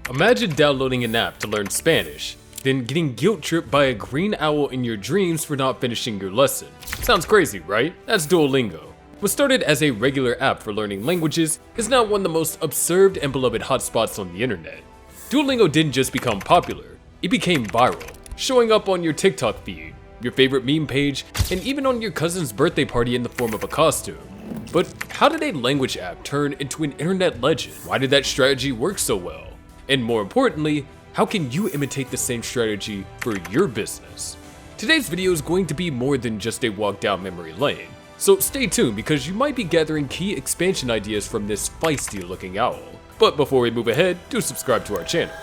Imagine downloading an app to learn Spanish, then getting guilt-tripped by a green owl in your dreams for not finishing your lesson. Sounds crazy, right? That's Duolingo. What started as a regular app for learning languages is now one of the most observed and beloved hotspots on the internet. Duolingo didn't just become popular, it became viral, showing up on your TikTok feed, your favorite meme page, and even on your cousin's birthday party in the form of a costume. But how did a language app turn into an internet legend? Why did that strategy work so well? And more importantly, how can you imitate the same strategy for your business? Today's video is going to be more than just a walk down memory lane, so stay tuned because you might be gathering key expansion ideas from this feisty looking owl. But before we move ahead, do subscribe to our channel.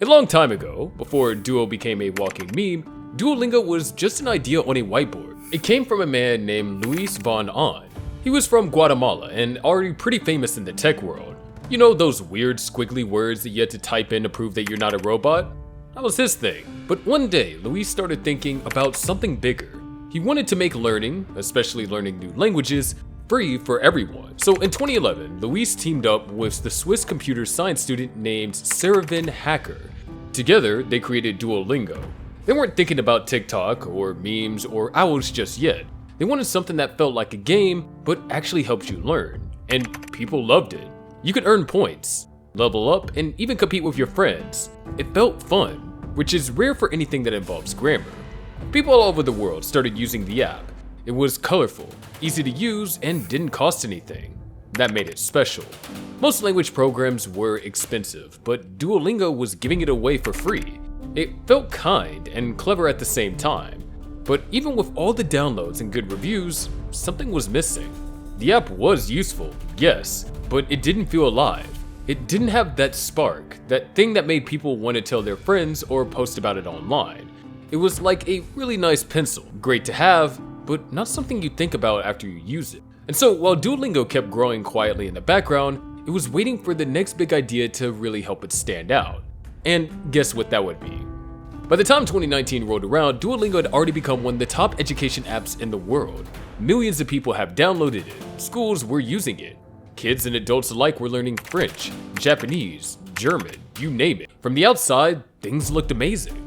A long time ago, before Duo became a walking meme, Duolingo was just an idea on a whiteboard. It came from a man named Luis von Ahn. He was from Guatemala and already pretty famous in the tech world. You know those weird squiggly words that you had to type in to prove that you're not a robot? That was his thing. But one day, Luis started thinking about something bigger. He wanted to make learning, especially learning new languages, free for everyone. So in 2011, Luis teamed up with the Swiss computer science student named Seravin Hacker. Together, they created Duolingo. They weren't thinking about TikTok or memes or owls just yet. They wanted something that felt like a game, but actually helped you learn. And people loved it. You could earn points, level up, and even compete with your friends. It felt fun, which is rare for anything that involves grammar. People all over the world started using the app. It was colorful, easy to use, and didn't cost anything. That made it special. Most language programs were expensive, but Duolingo was giving it away for free. It felt kind and clever at the same time. But even with all the downloads and good reviews, something was missing. The app was useful, yes, but it didn't feel alive. It didn't have that spark, that thing that made people want to tell their friends or post about it online. It was like a really nice pencil, great to have, but not something you think about after you use it. And so while Duolingo kept growing quietly in the background, it was waiting for the next big idea to really help it stand out. And guess what that would be? By the time 2019 rolled around, Duolingo had already become one of the top education apps in the world. Millions of people have downloaded it, schools were using it. Kids and adults alike were learning French, Japanese, German, you name it. From the outside, things looked amazing.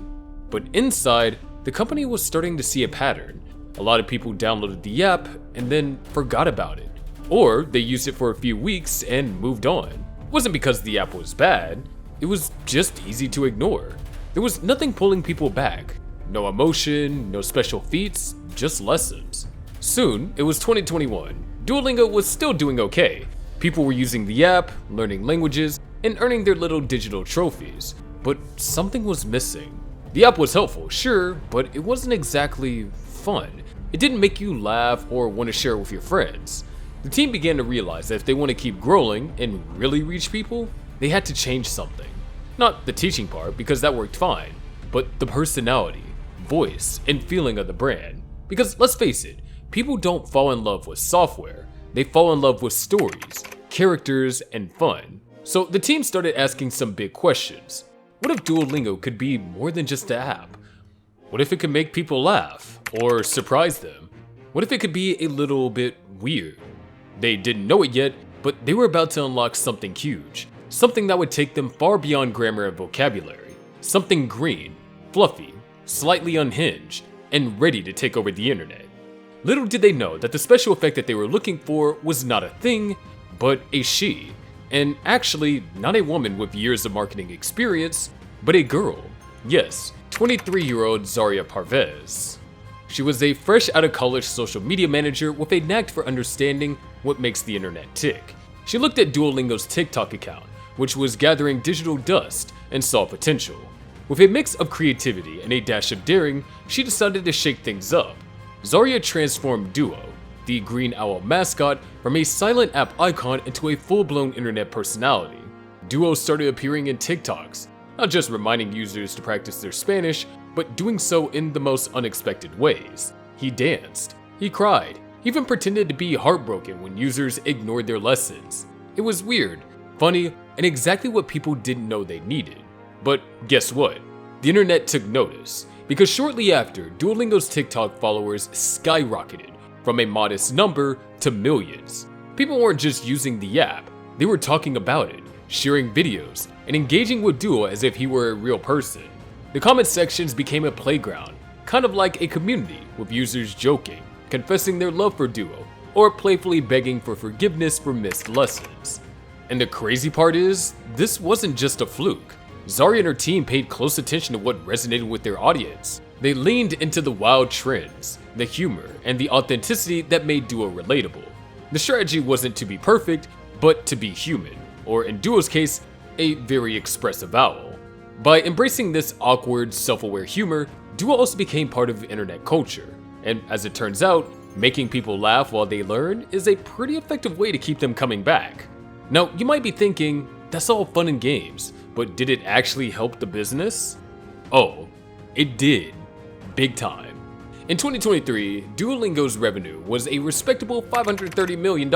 But inside, the company was starting to see a pattern. A lot of people downloaded the app and then forgot about it. Or they used it for a few weeks and moved on. It wasn't because the app was bad, it was just easy to ignore. There was nothing pulling people back. No emotion, no special feats, just lessons. Soon, it was 2021. Duolingo was still doing okay. People were using the app, learning languages, and earning their little digital trophies. But something was missing. The app was helpful, sure, but it wasn't exactly fun. It didn't make you laugh or want to share it with your friends. The team began to realize that if they want to keep growing and really reach people, they had to change something. Not the teaching part, because that worked fine, but the personality, voice, and feeling of the brand. Because let's face it, people don't fall in love with software, they fall in love with stories, characters, and fun. So the team started asking some big questions. What if Duolingo could be more than just an app? What if it could make people laugh or surprise them? What if it could be a little bit weird? They didn't know it yet, but they were about to unlock something huge. Something that would take them far beyond grammar and vocabulary. Something green, fluffy, slightly unhinged, and ready to take over the internet. Little did they know that the special effect that they were looking for was not a thing, but a she. And actually, not a woman with years of marketing experience, but a girl. Yes, 23-year-old Zaria Parvez. She was a fresh out of college social media manager with a knack for understanding what makes the internet tick. She looked at Duolingo's TikTok account, which was gathering digital dust, and saw potential. With a mix of creativity and a dash of daring, she decided to shake things up. Zaria transformed Duo, the green owl mascot, from a silent app icon into a full-blown internet personality. Duo started appearing in TikToks, not just reminding users to practice their Spanish, but doing so in the most unexpected ways. He danced, he cried, he even pretended to be heartbroken when users ignored their lessons. It was weird, funny, and exactly what people didn't know they needed. But guess what? The internet took notice, because shortly after, Duolingo's TikTok followers skyrocketed from a modest number to millions. People weren't just using the app, they were talking about it, sharing videos, and engaging with Duo as if he were a real person. The comment sections became a playground, kind of like a community, with users joking, confessing their love for Duo, or playfully begging for forgiveness for missed lessons. And the crazy part is, this wasn't just a fluke. Zari and her team paid close attention to what resonated with their audience. They leaned into the wild trends, the humor, and the authenticity that made Duo relatable. The strategy wasn't to be perfect, but to be human, or in Duo's case, a very expressive owl. By embracing this awkward, self-aware humor, Duo also became part of internet culture. And as it turns out, making people laugh while they learn is a pretty effective way to keep them coming back. Now, you might be thinking, that's all fun and games, but did it actually help the business? Oh, it did. Big time. In 2023, Duolingo's revenue was a respectable $530 million.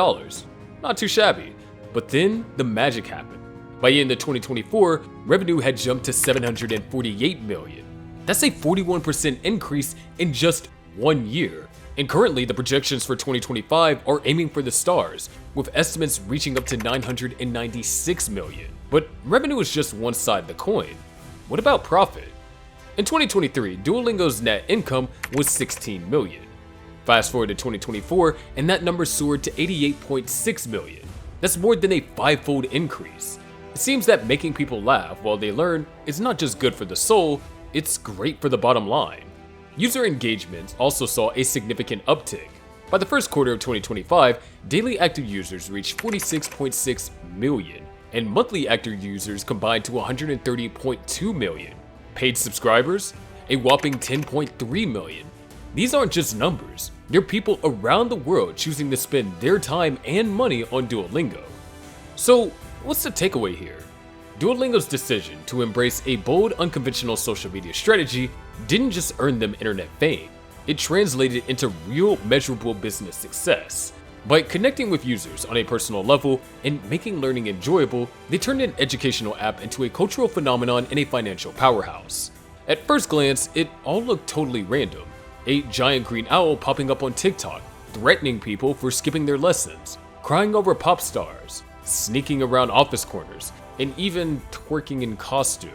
Not too shabby. But then, the magic happened. By the end of 2024, revenue had jumped to $748 million. That's a 41% increase in just 1 year. And currently, the projections for 2025 are aiming for the stars, with estimates reaching up to $996 million. But revenue is just one side of the coin. What about profit? In 2023, Duolingo's net income was $16 million. Fast forward to 2024, and that number soared to $88.6 million. That's more than a five-fold increase. It seems that making people laugh while they learn is not just good for the soul, it's great for the bottom line. User engagement also saw a significant uptick. By the first quarter of 2025, daily active users reached 46.6 million, and monthly active users combined to 130.2 million. Paid subscribers? A whopping 10.3 million. These aren't just numbers, they're people around the world choosing to spend their time and money on Duolingo. So, what's the takeaway here? Duolingo's decision to embrace a bold, unconventional social media strategy didn't just earn them internet fame, it translated into real, measurable business success. By connecting with users on a personal level and making learning enjoyable, they turned an educational app into a cultural phenomenon and a financial powerhouse. At first glance, it all looked totally random. A giant green owl popping up on TikTok, threatening people for skipping their lessons, crying over pop stars, sneaking around office corners, and even twerking in costume.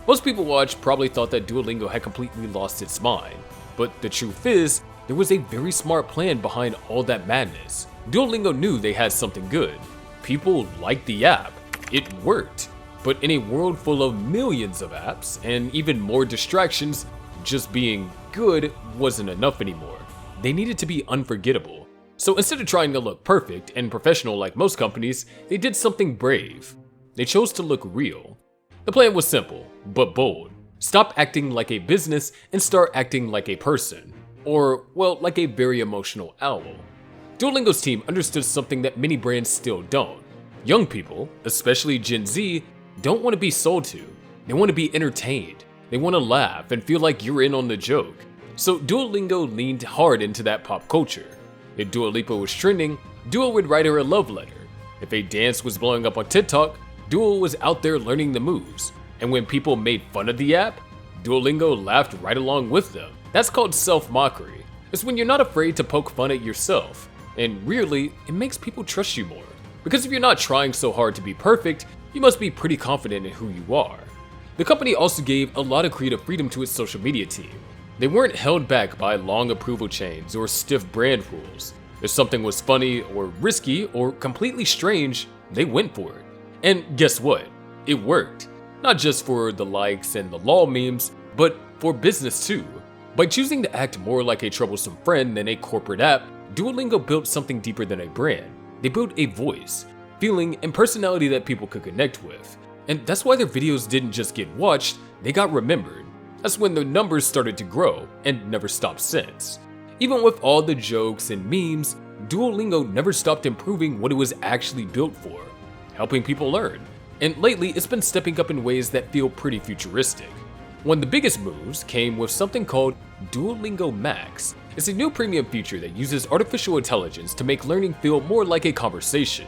Most people watched probably thought that Duolingo had completely lost its mind. But the truth is, there was a very smart plan behind all that madness. Duolingo knew they had something good. People liked the app. It worked. But in a world full of millions of apps and even more distractions, just being good wasn't enough anymore. They needed to be unforgettable. So instead of trying to look perfect and professional like most companies, they did something brave. They chose to look real. The plan was simple, but bold. Stop acting like a business and start acting like a person. Or, well, like a very emotional owl. Duolingo's team understood something that many brands still don't. Young people, especially Gen Z, don't want to be sold to. They want to be entertained. They want to laugh and feel like you're in on the joke. So Duolingo leaned hard into that pop culture. If Dua Lipa was trending, Duo would write her a love letter. If a dance was blowing up on TikTok, Duo was out there learning the moves. And when people made fun of the app, Duolingo laughed right along with them. That's called self-mockery. It's when you're not afraid to poke fun at yourself. And really, it makes people trust you more. Because if you're not trying so hard to be perfect, you must be pretty confident in who you are. The company also gave a lot of creative freedom to its social media team. They weren't held back by long approval chains or stiff brand rules. If something was funny or risky or completely strange, they went for it. And guess what? It worked. Not just for the likes and the lol memes, but for business too. By choosing to act more like a troublesome friend than a corporate app, Duolingo built something deeper than a brand. They built a voice, feeling, and personality that people could connect with. And that's why their videos didn't just get watched, they got remembered. That's when the numbers started to grow, and never stopped since. Even with all the jokes and memes, Duolingo never stopped improving what it was actually built for, helping people learn. And lately, it's been stepping up in ways that feel pretty futuristic. One of the biggest moves came with something called Duolingo Max. It's a new premium feature that uses artificial intelligence to make learning feel more like a conversation.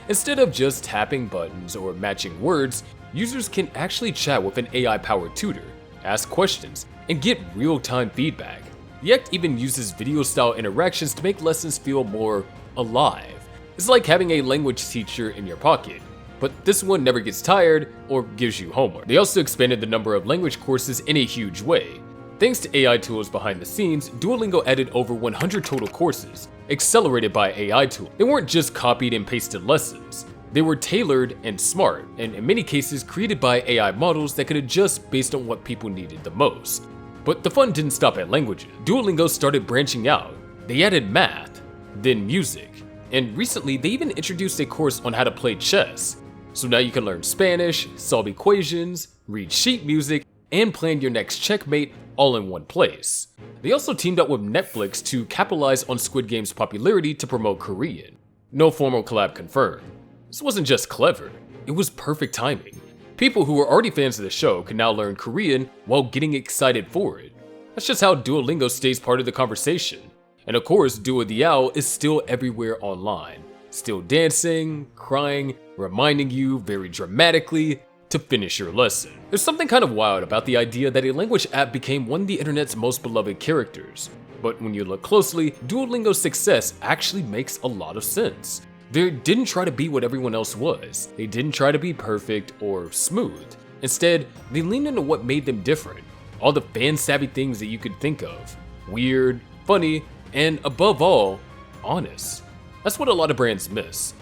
Instead of just tapping buttons or matching words, users can actually chat with an AI-powered tutor, ask questions, and get real-time feedback. The app even uses video-style interactions to make lessons feel more alive. It's like having a language teacher in your pocket. but this one never gets tired or gives you homework. They also expanded the number of language courses in a huge way. Thanks to AI tools behind the scenes, Duolingo added over 100 total courses, accelerated by AI tools. They weren't just copied and pasted lessons. They were tailored and smart, and in many cases created by AI models that could adjust based on what people needed the most. But the fun didn't stop at languages. Duolingo started branching out. They added math, then music, and recently they even introduced a course on how to play chess. So now you can learn Spanish, solve equations, read sheet music, and plan your next checkmate all in one place. They also teamed up with Netflix to capitalize on Squid Game's popularity to promote Korean. No formal collab confirmed. This wasn't just clever, it was perfect timing. People who were already fans of the show can now learn Korean while getting excited for it. That's just how Duolingo stays part of the conversation. And of course, Duo the Owl is still everywhere online. Still dancing, crying, reminding you very dramatically to finish your lesson. There's something kind of wild about the idea that a language app became one of the internet's most beloved characters. But when you look closely, Duolingo's success actually makes a lot of sense. They didn't try to be what everyone else was. They didn't try to be perfect or smooth. Instead, they leaned into what made them different. All the fan-savvy things that you could think of. Weird, funny, and above all, honest. That's what a lot of brands miss.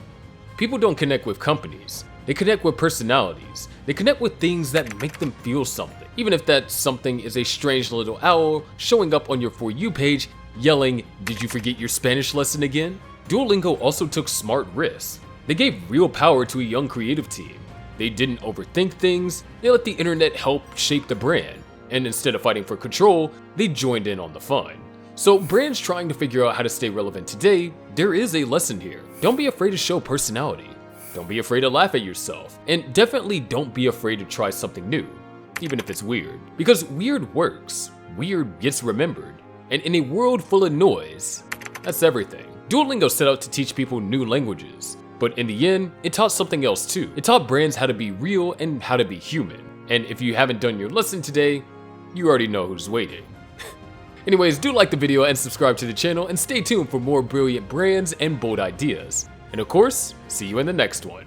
People don't connect with companies. They connect with personalities. They connect with things that make them feel something. Even if that something is a strange little owl showing up on your For You page yelling, "Did you forget your Spanish lesson again?" Duolingo also took smart risks. They gave real power to a young creative team. They didn't overthink things, they let the internet help shape the brand, and instead of fighting for control, they joined in on the fun. So brands trying to figure out how to stay relevant today, there is a lesson here. Don't be afraid to show personality. Don't be afraid to laugh at yourself. And definitely don't be afraid to try something new, even if it's weird. Because weird works. Weird gets remembered. And in a world full of noise, that's everything. Duolingo set out to teach people new languages, but in the end, it taught something else too. It taught brands how to be real and how to be human. And if you haven't done your lesson today, you already know who's waiting. Anyways, do like the video and subscribe to the channel and stay tuned for more brilliant brands and bold ideas. And of course, see you in the next one.